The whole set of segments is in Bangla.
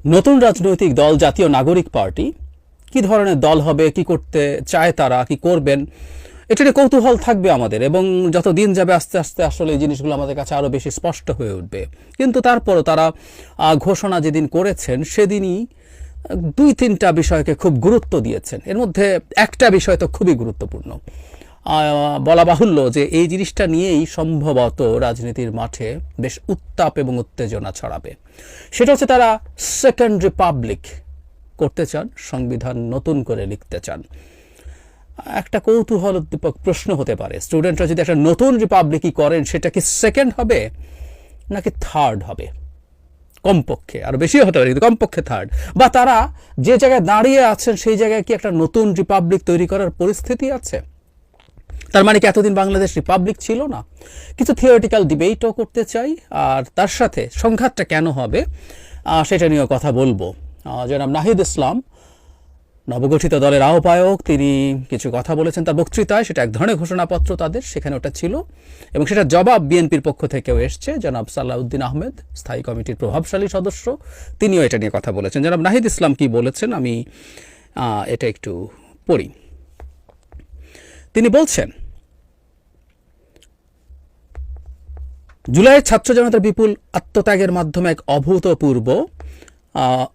নতুন রাজনৈতিক দল জাতীয় নাগরিক পার্টি কি ধরনের দল হবে, কি করতে চায় তারা, কি করবেন, এটা নিয়ে কৌতূহল থাকবে আমাদের। এবং যত দিন যাবে আস্তে আস্তে আসলে এই জিনিসগুলো আমাদের কাছে আরও বেশি স্পষ্ট হয়ে উঠবে। কিন্তু তারপরও তারা ঘোষণা যেদিন করেছেন সেদিনই দুই তিনটা বিষয়কে খুব গুরুত্ব দিয়েছেন। এর মধ্যে একটা বিষয় তো খুবই গুরুত্বপূর্ণ। বলা বাহুল্য যে এই জিনিসটা নিয়েই সম্ভবত রাজনীতির মাঠে বেশ উত্তাপ এবং উত্তেজনা ছড়াবে। সেটা হচ্ছে তারা সেকেন্ড রিপাবলিক করতে চান, সংবিধান নতুন করে লিখতে চান। একটা কৌতূহল উদ্দীপক প্রশ্ন হতে পারে, স্টুডেন্টরা যদি একটা নতুন রিপাবলিকই করেন সেটা কি সেকেন্ড হবে নাকি থার্ড হবে? কমপক্ষে, আরও বেশিও হতে পারে কিন্তু কমপক্ষে থার্ড। বা তারা যে জায়গায় দাঁড়িয়ে আছেন সেই জায়গায় কি একটা নতুন রিপাবলিক তৈরি করার পরিস্থিতি আছে? তার মানে কি এতদিন বাংলাদেশ রিপাবলিক ছিল না? কিছু থিওরিটিক্যাল ডিবেটও করতে চাই, আর তার সাথে সংঘাতটা কেন হবে সেটা নিয়েও কথা বলবো। জনাব নাহিদ ইসলাম, নবগঠিত দলের আহ্বায়ক, তিনি কিছু কথা বলেছেন তার বক্তৃতায়। সেটা এক ধরনের ঘোষণাপত্র তাদের, সেখানে ওটা ছিল, এবং সেটা জবাব বিএনপির পক্ষ থেকেও এসছে। জনাব সালাউদ্দিন আহমেদ, স্থায়ী কমিটির প্রভাবশালী সদস্য, তিনিও এটা নিয়ে কথা বলেছেন। জনাব নাহিদ ইসলাম কি বলেছেন আমি এটা একটু পড়ি। তিনি বলছেন, জুলাইয়ের ছাত্র জনতার বিপুল আত্মত্যাগের মাধ্যমে এক অভূতপূর্ব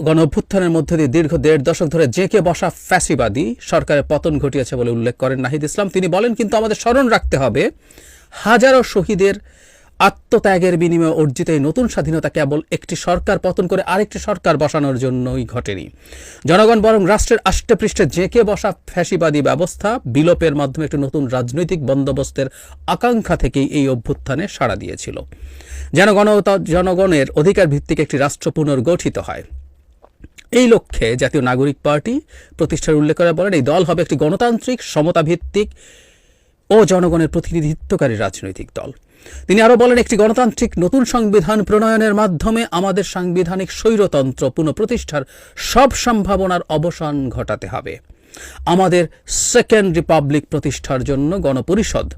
গণ অভ্যুত্থানের মধ্যে দিয়ে দীর্ঘ ১.৫ দশক ধরে জেঁকে বসা ফ্যাসিবাদী সরকারের পতন ঘটিয়েছে বলে উল্লেখ করেন নাহিদ ইসলাম। তিনি বলেন, কিন্তু আমাদের স্মরণ রাখতে হবে হাজারো শহীদের আত্মত্যাগের বিনিময়ে অর্জিত এই নতুন স্বাধীনতা কেবল একটি সরকার পতন করে আরেকটি সরকার বসানোর জন্যই ঘটেনি। জনগণ বরং রাষ্ট্রের আষ্টেপৃষ্ঠে জেঁকে বসা ফ্যাসিবাদী ব্যবস্থা বিলোপের মাধ্যমে একটি নতুন রাজনৈতিক বন্দোবস্তের আকাঙ্ক্ষা থেকেই এই অভ্যুত্থানে সাড়া দিয়েছিল, যেন জনগণের অধিকার ভিত্তিক একটি রাষ্ট্র পুনর্গঠিত হয়। এই লক্ষ্যে জাতীয় নাগরিক পার্টি প্রতিষ্ঠার উল্লেখ করে বলেন, এই দল হবে একটি গণতান্ত্রিক, সমতাভিত্তিক ও জনগণের প্রতিনিধিত্বকারী রাজনৈতিক দল। তিনি আরও বলেন, একটি গণতান্ত্রিক নতুন সংবিধান প্রণয়নের মাধ্যমে আমাদের সাংবিধানিক স্বৈরতন্ত্র পুনঃপ্রতিষ্ঠার সব সম্ভাবনার অবসান ঘটাতে হবে। আমাদের সেকেন্ড রিপাবলিক প্রতিষ্ঠার জন্য গণপরিষদ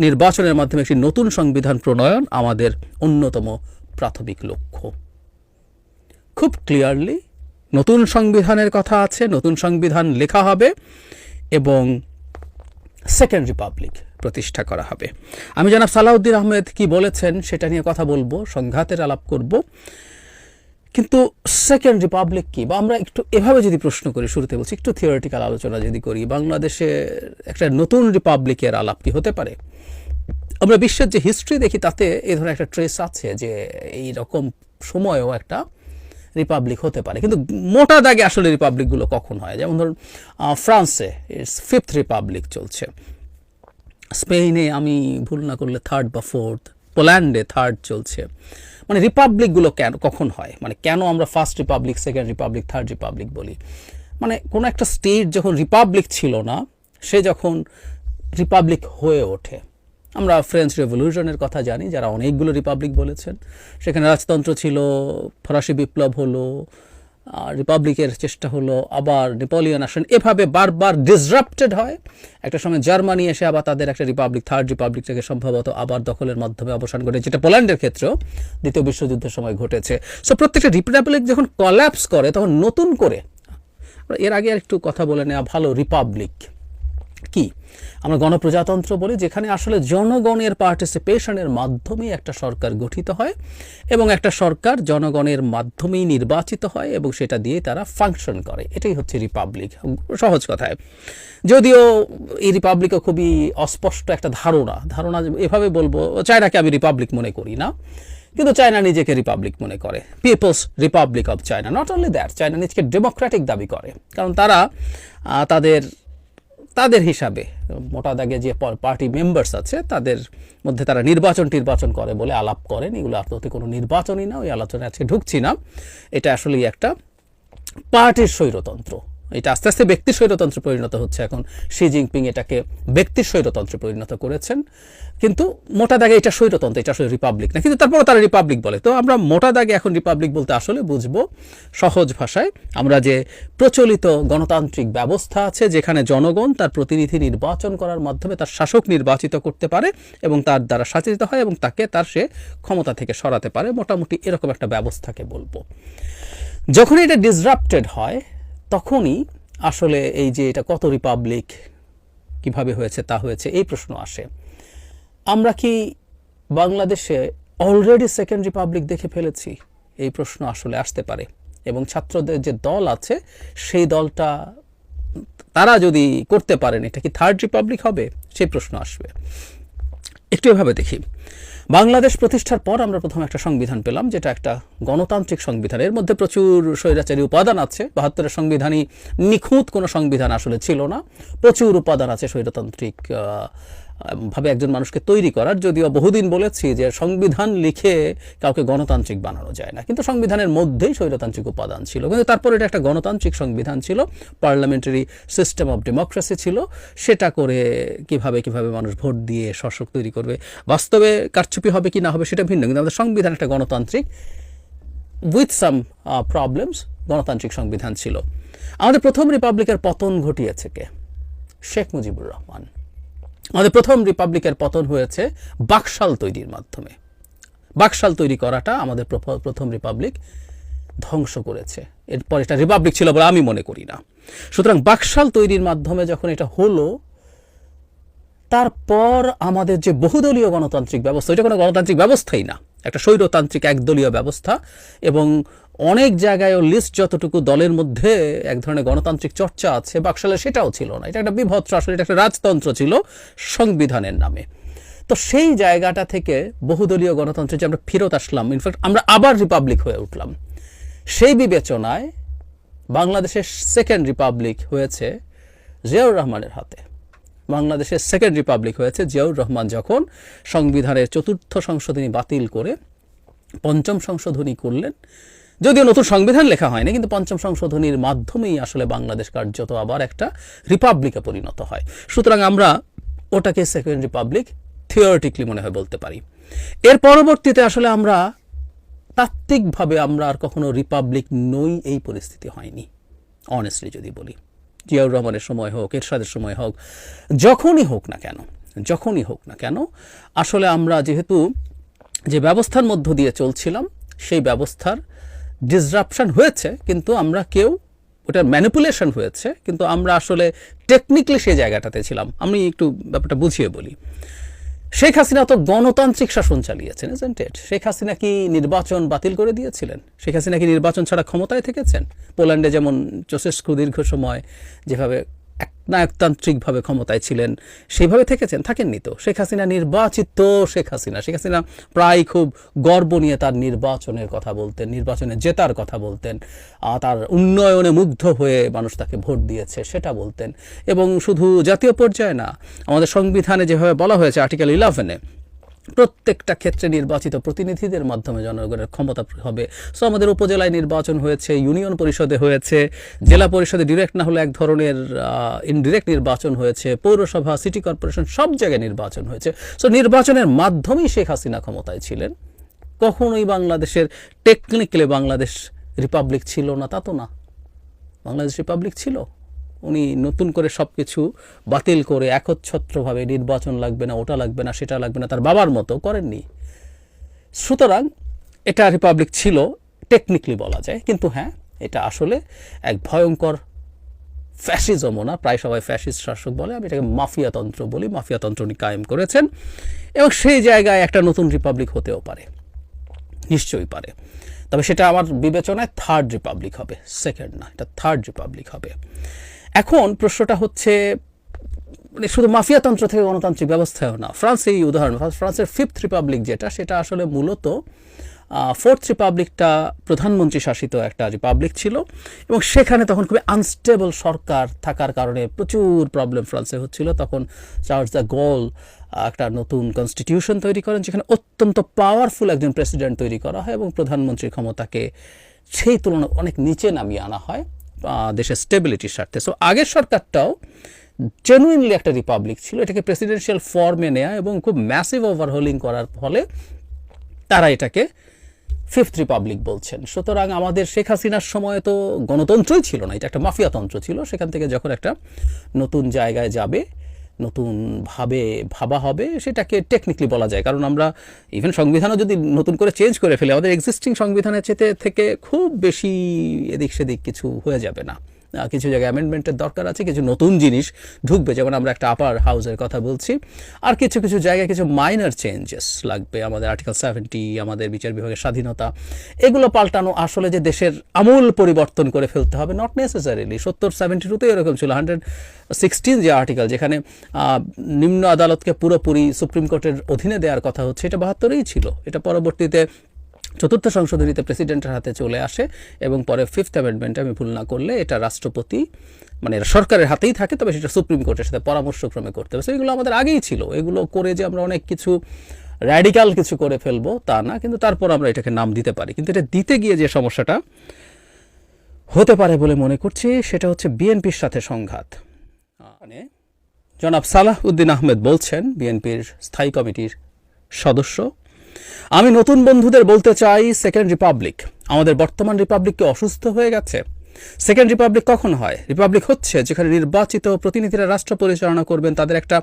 নির্বাচনের মাধ্যমে একটি নতুন সংবিধান প্রণয়ন আমাদের অন্যতম প্রাথমিক লক্ষ্য। খুব ক্লিয়ারলি নতুন সংবিধানের কথা আছে, নতুন সংবিধান লেখা হবে এবং সেকেন্ড রিপাবলিক প্রতিষ্ঠা করা হবে। আমি জনাব সালাউদ্দিন আহমেদ কি বলেছেন সেটা নিয়ে কথা বলবো, সংঘাতের আলাপ করব। কিন্তু সেকেন্ড রিপাবলিক কি, বা আমরা একটু এভাবে যদি প্রশ্ন করি, শুরুতে বলছি একটু থিওরিটিক্যাল আলোচনা যদি করি, বাংলাদেশে একটা নতুন রিপাবলিকের আলাপ কি হতে পারে? আমরা বিশ্বের যে হিস্ট্রি দেখি তাতে এই ধরনের একটা ট্রেস আছে যে এই রকম সময়ও একটা রিপাবলিক হতে পারে। কিন্তু মোটা দাগে আসলে রিপাবলিকগুলো কখন হয়? যেমন ধরুন ফ্রান্সে ফিফথ রিপাবলিক চলছে, স্পেনে আমি ভুল না করলে থার্ড বা ফোর্থ, পোল্যান্ডে থার্ড চলছে। মানে রিপাবলিকগুলো কখন হয়, মানে কেন আমরা first Republic, second Republic, third Republic বলি? মানে কোনো একটা স্টেট যখন রিপাবলিক ছিল না, সে যখন রিপাবলিক হয়ে ওঠে। আমরা ফ্রেঞ্চ রেভলিউশনের কথা জানি, যারা অনেকগুলো রিপাবলিক বলেছেন। সেখানে রাজতন্ত্র ছিল, ফরাসি বিপ্লব হলো, রিপাবলিকের চেষ্টা হলো, আবার নেপোলিয়ন আসেন, এভাবে বারবার ডিসরাপ্টেড হয়। একটা সময় জার্মানি এসে আবার তাদের একটা রিপাবলিক, থার্ড রিপাবলিক থেকে সম্ভবত আবার দখলের মাধ্যমে অবসান ঘটে, যেটা পোল্যান্ডের ক্ষেত্রেও দ্বিতীয় বিশ্বযুদ্ধের সময় ঘটেছে। সো প্রত্যেকটা রিপাবলিক যখন কলাপস করে তখন নতুন করে, এর আগে আর একটু কথা বলে নেওয়া ভালো, রিপাবলিক কি আমরা গণপ্রজাতন্ত্র বলি, যেখানে আসলে জনগণের পার্টিসিপেশনের মাধ্যমেই একটা সরকার গঠিত হয় এবং একটা সরকার জনগণের মাধ্যমেই নির্বাচিত হয় এবং সেটা দিয়ে তারা ফাংশন করে। এটাই হচ্ছে রিপাবলিক সহজ কথায়। যদিও এই রিপাবলিকও খুবই অস্পষ্ট একটা ধারণা, এভাবে বলবো, চায়নাকে আমি রিপাবলিক মনে করি না, কিন্তু চায়না নিজেকে রিপাবলিক মনে করে, people's republic of China. Not only that, China নিজেকে ডেমোক্রেটিক দাবি করে, কারণ তারা তাদের হিসাবে মোটা দাগে যে পার্টি মেম্বার্স আছে তাদের মধ্যে তারা নির্বাচন করে বলে আলাপ করেন। এগুলো আদতে কোনো নির্বাচনই না, ওই আলোচনায় আজকে ঢুকছি না। এটা আসলে একটা পার্টির স্বৈরতন্ত্র, এটা আস্তে আস্তে ব্যক্তির স্বৈরতন্ত্রে পরিণত হচ্ছে। এখন শি জিনপিং এটাকে ব্যক্তির স্বৈরতন্ত্রে পরিণত করেছেন, কিন্তু মোটা দাগে এটা স্বৈরতন্ত্র, এটা আসলে রিপাবলিক না, কিন্তু তারপরে তারা রিপাবলিক বলে। তো আমরা মোটা দাগে এখন রিপাবলিক বলতে আসলে বুঝবো সহজ ভাষায় আমরা যে প্রচলিত গণতান্ত্রিক ব্যবস্থা আছে, যেখানে জনগণ তার প্রতিনিধি নির্বাচন করার মাধ্যমে তার শাসক নির্বাচিত করতে পারে এবং তার দ্বারা শাসিত হয় এবং তাকে সে ক্ষমতা থেকে সরাতে পারে, মোটামুটি এরকম একটা ব্যবস্থাকে বলবো। যখন এটা ডিসরাপ্টেড হয় তখনই আসলে এই যে এটা কত রিপাবলিক কিভাবে হয়েছে তা হয়েছে এই প্রশ্ন আসে। আমরা কি বাংলাদেশে অলরেডি সেকেন্ড রিপাবলিক দেখে ফেলেছি? এই প্রশ্ন আসলে আসতে পারে। এবং ছাত্রদের যে দল আছে সেই দলটা তারা যদি করতে পারেন এটা কি থার্ড রিপাবলিক হবে, সেই প্রশ্ন আসবে। একটু এভাবে দেখি, বাংলাদেশ প্রতিষ্ঠার পর আমরা প্রথম একটা সংবিধান পেলাম যেটা একটা গণতান্ত্রিক সংবিধান। এর মধ্যে প্রচুর স্বৈরাচারী উপাদান আছে। ৭২-এর সংবিধানই নিখুঁত কোনো সংবিধান আসলে ছিল না। প্রচুর উপাদান আছে স্বৈরতান্ত্রিক ভাবে একজন মানুষকে তৈরি করার। যদিও বহুদিন বলেছি যে সংবিধান লিখে কাউকে গণতান্ত্রিক বানানো যায় না, কিন্তু সংবিধানের মধ্যেই স্বৈরতান্ত্রিক উপাদান ছিল। কিন্তু তারপর এটা একটা গণতান্ত্রিক সংবিধান ছিল, পার্লামেন্টারি সিস্টেম অফ ডেমোক্রেসি ছিল। সেটা করে কিভাবে মানুষ ভোট দিয়ে শাসক তৈরি করবে, বাস্তবে কারচুপি হবে কি না হবে সেটা ভিন্ন, কিন্তু আমাদের সংবিধান একটা গণতান্ত্রিক উইথ সাম প্রবলেমস গণতান্ত্রিক সংবিধান ছিল। আমাদের প্রথম রিপাবলিকের পতন ঘটিয়েছে কে? শেখ মুজিবুর রহমান। আমাদের প্রথম রিপাবলিকের পতন হয়েছে বাকশাল তৈরির মাধ্যমে। বাকশাল তৈরি করাটা আমাদের প্রথম রিপাবলিক ধ্বংস করেছে। এরপর এটা রিপাবলিক ছিল বলে আমি মনে করি না। সুতরাং বাকশাল তৈরির মাধ্যমে যখন এটা হলো, তারপর আমাদের যে বহুদলীয় গণতান্ত্রিক ব্যবস্থা, এটা কোনো গণতান্ত্রিক ব্যবস্থাই না, একটা স্বৈরতান্ত্রিক একদলীয় ব্যবস্থা। এবং অনেক জায়গায় লিস্ট যতটুকু দলের মধ্যে এক ধরনের গণতান্ত্রিক চর্চা আছে, বাকশালে সেটাও ছিল না। এটা একটা বিভৎস, আসলে এটা একটা রাজতন্ত্র ছিল সংবিধানের নামে। তো সেই জায়গাটা থেকে বহুদলীয় গণতন্ত্রে যে আমরা ফেরত আসলাম, ইনফ্যাক্ট আমরা আবার রিপাবলিক হয়ে উঠলাম, সেই বিবেচনায় বাংলাদেশের সেকেন্ড রিপাবলিক হয়েছে জিয়াউর রহমানের হাতে। বাংলাদেশের সেকেন্ড রিপাবলিক হয়েছে জিয়াউর রহমান যখন সংবিধানের ৪র্থ সংশোধনী বাতিল করে ৫ম সংশোধনী করলেন। যদিও নতুন সংবিধান লেখা হয়নি, কিন্তু ৫ম সংশোধনীর মাধ্যমেই আসলে বাংলাদেশ কার্যত আবার একটা রিপাবলিকে পরিণত হয়। সুতরাং আমরা ওটাকে সেকেন্ড রিপাবলিক থিওরিটিক্যালি মনে হয় বলতে পারি। এর পরবর্তীতে আসলে আমরা তাত্ত্বিকভাবে আমরা আর কখনো রিপাবলিক নই, এই পরিস্থিতি হয়নি অনেস্টলি যদি বলি। জিয়াউর রহমানের সময় হোক, এরশাদের সময় হোক, যখনই হোক না কেন আসলে আমরা যেহেতু যে ব্যবস্থার মধ্য দিয়ে চলছিলাম সেই ব্যবস্থার ডিসরাপশন হয়েছে, কিন্তু আমরা কেউ ওটার ম্যানিপুলেশন হয়েছে, কিন্তু আমরা আসলে টেকনিক্যালি সেই জায়গাটাতে ছিলাম। আমি একটু ব্যাপারটা বুঝিয়ে বলি। শেখ হাসিনা তো গণতান্ত্রিক শাসন চালিয়েছেন, ইজন্ট ইট? শেখ হাসিনা কি নির্বাচন বাতিল করে দিয়েছিলেন? শেখ হাসিনা কি নির্বাচন ছাড়া ক্ষমতায় থেকেছেন? পোল্যান্ডে যেমন চেউশেস্কু দীর্ঘ সময় যেভাবে একনায়কতান্ত্রিকভাবে ক্ষমতায় ছিলেন সেইভাবে থেকেছেন? থাকেননি তো। শেখ হাসিনা নির্বাচিত শেখ হাসিনা প্রায় খুব গর্ব নিয়ে তার নির্বাচনের কথা বলতেন, নির্বাচনে জেতার কথা বলতেন, তার উন্নয়নে মুগ্ধ হয়ে মানুষ তাকে ভোট দিয়েছে সেটা বলতেন। এবং শুধু জাতীয় পর্যায়ে না, আমাদের সংবিধানে যেভাবে বলা হয়েছে আর্টিকেল 11-এ প্রত্যেকটা ক্ষেত্রে নির্বাচিত প্রতিনিধিদের মাধ্যমে জনগণের ক্ষমতা হবে। সো আমাদের উপজেলায় নির্বাচন হয়েছে, ইউনিয়ন পরিষদে হয়েছে, জেলা পরিষদে ডিরেক্ট না হলে এক ধরনের ইনডিরেক্ট নির্বাচন হয়েছে, পৌরসভা, সিটি কর্পোরেশন সব জায়গায় নির্বাচন হয়েছে। সো নির্বাচনের মাধ্যমেই শেখ হাসিনা ক্ষমতায় ছিলেন। কখনোই বাংলাদেশের টেকনিক্যালি বাংলাদেশ রিপাবলিক ছিল না তা তো না। বাংলাদেশ রিপাবলিক ছিল। উনি নতুন করে সব কিছু বাতিল করে একচ্ছত্রভাবে নির্বাচন লাগবে না, ওটা লাগবে না, সেটা লাগবে না, তার বাবার মতো করেননি। সুতরাং এটা রিপাবলিক ছিল টেকনিক্যালি বলা যায়, কিন্তু হ্যাঁ, এটা আসলে এক ভয়ঙ্কর ফ্যাসিজমও না, প্রায় সবাই ফ্যাসিস্ট শাসক বলে, আমি এটাকে মাফিয়াতন্ত্র বলি। মাফিয়াতন্ত্র উনি কায়েম করেছেন এবং সেই জায়গায় একটা নতুন রিপাবলিক হতেও পারে, নিশ্চয়ই পারে। তবে সেটা আমার বিবেচনায় থার্ড রিপাবলিক হবে, সেকেন্ড না, এটা থার্ড রিপাবলিক হবে। এখন প্রশ্নটা হচ্ছে মানে শুধু মাফিয়াতন্ত্র থেকে গণতান্ত্রিক ব্যবস্থাও না। ফ্রান্স এই উদাহরণ, ফ্রান্সের 5th রিপাবলিক যেটা, সেটা আসলে মূলত 4th রিপাবলিকটা প্রধানমন্ত্রী শাসিত একটা রিপাবলিক ছিল এবং সেখানে তখন খুবই আনস্টেবল সরকার থাকার কারণে প্রচুর প্রবলেম ফ্রান্সে হচ্ছিল। তখন চার্লস দ্য গল একটা নতুন কনস্টিটিউশন তৈরি করেন যেখানে অত্যন্ত পাওয়ারফুল একজন প্রেসিডেন্ট তৈরি করা হয় এবং প্রধানমন্ত্রীর ক্ষমতাকে সেই তুলনায় অনেক নিচে নামিয়ে আনা হয় দেশের স্টেবিলিটির স্বার্থে। সো আগের সরকারটাও জেনুইনলি একটা রিপাবলিক ছিল, এটাকে প্রেসিডেন্সিয়াল ফর্মে নেয়া এবং খুব ম্যাসিভ ওভারহোলিং করার ফলে তারা এটাকে 5th রিপাবলিক বলছেন। সুতরাং আমাদের শেখ হাসিনার সময় তো গণতন্ত্রই ছিল না, এটা একটা মাফিয়াতন্ত্র ছিল। সেখান থেকে যখন একটা নতুন জায়গায় যাবে, নতুনভাবে ভাবা হবে সেটাকে টেকনিক্যালি বলা যায়, কারণ আমরা ইভেন সংবিধানও যদি নতুন করে চেঞ্জ করে ফেলে আমাদের এক্সিস্টিং সংবিধানের থেকে খুব বেশি এদিক সেদিক কিছু হয়ে যাবে না। কিছু জায়গায় অ্যামেন্ডমেন্টের দরকার আছে, কিছু নতুন জিনিস ঢুকবে, যেমন আমরা একটা আপার হাউসের কথা বলছি, আর কিছু কিছু জায়গায় কিছু মাইনর চেঞ্জেস লাগবে। আমাদের আর্টিকেল 70, আমাদের বিচার বিভাগের স্বাধীনতা, এগুলো পাল্টানো আসলে যে দেশের আমূল পরিবর্তন করে ফেলতে হবে, নট নেসেসারিলি। 70-72-তে এরকম ছিল। 116 যে আর্টিকেল, যেখানে নিম্ন আদালতকে পুরোপুরি সুপ্রিম কোর্টের অধীনে দেওয়ার কথা হচ্ছে, এটা 72-এই ছিল। এটা পরবর্তীতে চতুর্থ সংশোধনীতে প্রেসিডেন্টের হাতে চলে আসে এবং পরে 5th অ্যামেন্ডমেন্টে, আমি ভুল না করলে, এটা রাষ্ট্রপতি মানে সরকারের হাতেই থাকে, তবে সেটা সুপ্রিম কোর্টের সাথে পরামর্শক্রমে করতে হবে। এগুলো আমাদের আগেই ছিল। এগুলো করে যে আমরা অনেক কিছু র্যাডিক্যাল কিছু করে ফেলবো তা না, কিন্তু তারপর আমরা এটাকে নাম দিতে পারি। কিন্তু এটা দিতে গিয়ে যে সমস্যাটা হতে পারে বলে মনে করছি সেটা হচ্ছে বিএনপির সাথে সংঘাত। মানে জনাব সালাহ উদ্দিন আহমেদ বলছেন, বিএনপির স্থায়ী কমিটির সদস্য, আমি নতুন বন্ধুদের বলতে চাই, সেকেন্ড রিপাবলিক, আমাদের বর্তমান রিপাবলিককে অসুস্থ হয়ে গেছে। সেকেন্ড রিপাবলিক কখন হয়? রিপাবলিক হচ্ছে যেখানে নির্বাচিত প্রতিনিধিরা রাষ্ট্র পরিচালনা করবেন, তাদের একটা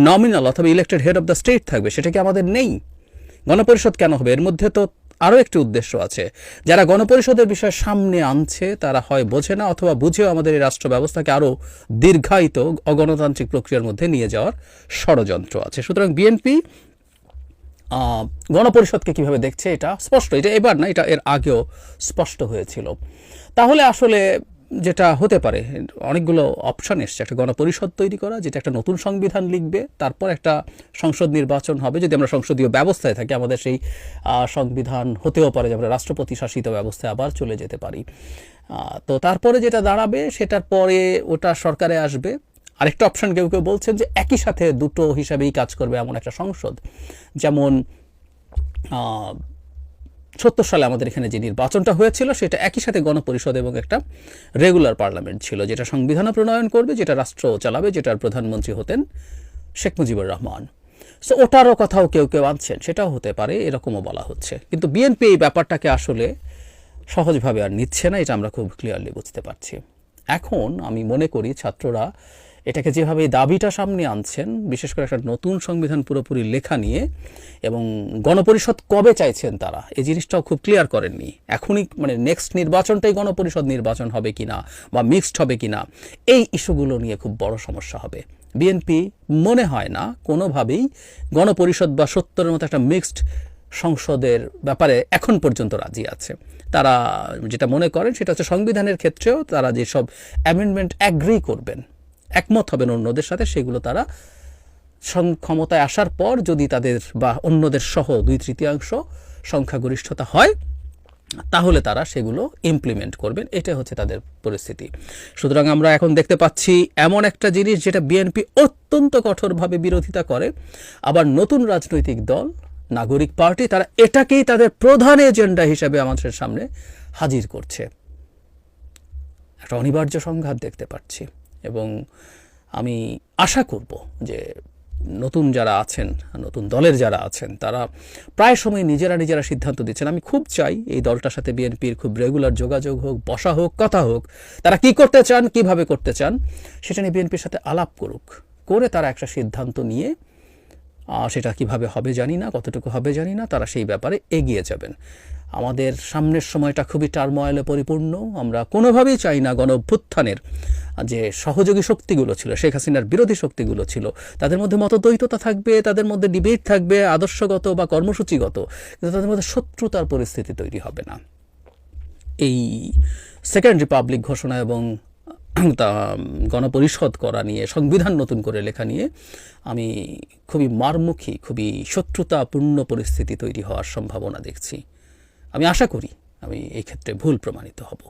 নমিনাল অথবা elected head of the state থাকবে। সেটা কি আমাদের নেই? গণপরিষদ কেন হবে? এর মধ্যে তো আরও একটি উদ্দেশ্য আছে। যারা গণপরিষদের বিষয় সামনে আনছে তারা হয় বোঝে না, অথবা বুঝেও আমাদের এই রাষ্ট্র ব্যবস্থাকে আরও দীর্ঘায়িত অগণতান্ত্রিক প্রক্রিয়ার মধ্যে নিয়ে যাওয়ার ষড়যন্ত্র আছে। সুতরাং বিএনপি গণপরিষদকে কিভাবে দেখছে এটা স্পষ্ট। এটা এবার না, এটা এর আগেও স্পষ্ট হয়েছিল। তাহলে আসলে যেটা হতে পারে, অনেকগুলো অপশান এসছে। একটা গণপরিষদ তৈরি করা, যেটা একটা নতুন সংবিধান লিখবে, তারপর একটা সংসদ নির্বাচন হবে। যদি আমরা সংসদীয় ব্যবস্থায় থাকি, আমাদের সেই সংবিধান হতেও পারে যে আমরা রাষ্ট্রপতি শাসিত ব্যবস্থায় আবার চলে যেতে পারি। তো তারপরে যেটা দাঁড়াবে, সেটার পরে ওটা সরকারে আসবে। আরেকটা অপশান কেউ কেউ বলছেন যে একই সাথে দুটো হিসাবেই কাজ করবে এমন একটা সংসদ, যেমন 70 সালে আমাদের এখানে যে নির্বাচনটা হয়েছিল সেটা একই সাথে গণপরিষদ এবং একটা রেগুলার পার্লামেন্ট ছিল, যেটা সংবিধানও প্রণয়ন করবে, যেটা রাষ্ট্র চালাবে, যেটার প্রধানমন্ত্রী হতেন শেখ মুজিবুর রহমান। সো ওটারও কথাও কেউ কেউ আনছেন, সেটাও হতে পারে, এরকমও বলা হচ্ছে। কিন্তু বিএনপি এই ব্যাপারটাকে আসলে সহজভাবে আর নিচ্ছে না, এটা আমরা খুব ক্লিয়ারলি বুঝতে পারছি। এখন আমি মনে করি ছাত্ররা এটাকে যেভাবে দাবিটা সামনে আনছেন, বিশেষ করে একটা নতুন সংবিধান পুরোপুরি লেখা নিয়ে, এবং গণপরিষদ কবে চাইছেন তারা, এই জিনিসটাও খুব ক্লিয়ার করেননি। এখনই মানে নেক্সট নির্বাচনটাই গণপরিষদ নির্বাচন হবে কিনা বা মিক্সড হবে কিনা, এই ইস্যুগুলো নিয়ে খুব বড় সমস্যা হবে। বিএনপি মনে হয় না কোনোভাবেই গণপরিষদ বা 70-এর মতো একটা মিক্সড সংসদের ব্যাপারে এখন পর্যন্ত রাজি আছে। তারা যেটা মনে করেন সেটা হচ্ছে সংবিধানের ক্ষেত্রেও তারা যেসব অ্যামেন্ডমেন্ট অ্যাগ্রি করবেন, একমত হবেন অন্যদের সাথে, সেগুলো তারা ক্ষমতায় আসার পর যদি তাদের বা অন্যদের সহ 2/3 সংখ্যাগরিষ্ঠতা হয়, তাহলে তারা সেগুলো ইমপ্লিমেন্ট করবেন। এটা হচ্ছে তাদের পরিস্থিতি। সুতরাং আমরা এখন দেখতে পাচ্ছি এমন একটা জিনিস যেটা বিএনপি অত্যন্ত কঠোরভাবে বিরোধিতা করে, আবার নতুন রাজনৈতিক দল নাগরিক পার্টি তারা এটাকেই তাদের প্রধান এজেন্ডা হিসেবে আমাদের সামনে হাজির করছে। একটা অনিবার্য সংঘাত দেখতে পাচ্ছি, এবং আমি আশা করব যে নতুন যারা আছেন, নতুন দলের যারা আছেন, তারা প্রায় সময় নিজেরা সিদ্ধান্ত দিচ্ছেন। আমি খুব চাই এই দলটার সাথে বিএনপির খুব রেগুলার যোগাযোগ হোক, বসা হোক, কথা হোক। তারা কি করতে চান, কিভাবে করতে চান, সেটা নিয়ে বিএনপির সাথে আলাপ করুক, করে তারা একটা সিদ্ধান্ত নিয়ে, সেটা কিভাবে হবে জানি না, কতটুকু হবে জানি না, তারা সেই ব্যাপারে এগিয়ে যাবেন। আমাদের সামনের সময়টা খুবই টার্ময়েলে পরিপূর্ণ। আমরা কোনোভাবেই চাই না গণ অভ্যুত্থানের যে সহযোগী শক্তিগুলো ছিল, শেখ হাসিনার বিরোধী শক্তিগুলো ছিল, তাদের মধ্যে মতদ্বৈততা থাকবে, তাদের মধ্যে ডিবেট থাকবে আদর্শগত বা কর্মসূচিগত, কিন্তু তাদের মধ্যে শত্রুতার পরিস্থিতি তৈরি হবে না। এই সেকেন্ড রিপাবলিক ঘোষণা এবং গণপরিষদ করা নিয়ে, সংবিধান নতুন করে লেখা নিয়ে আমি খুবই মারমুখী, খুবই শত্রুতাপূর্ণ পরিস্থিতি তৈরি হওয়ার সম্ভাবনা দেখছি। আমি আশা করি আমি এই ক্ষেত্রে ভুল প্রমাণিত হব।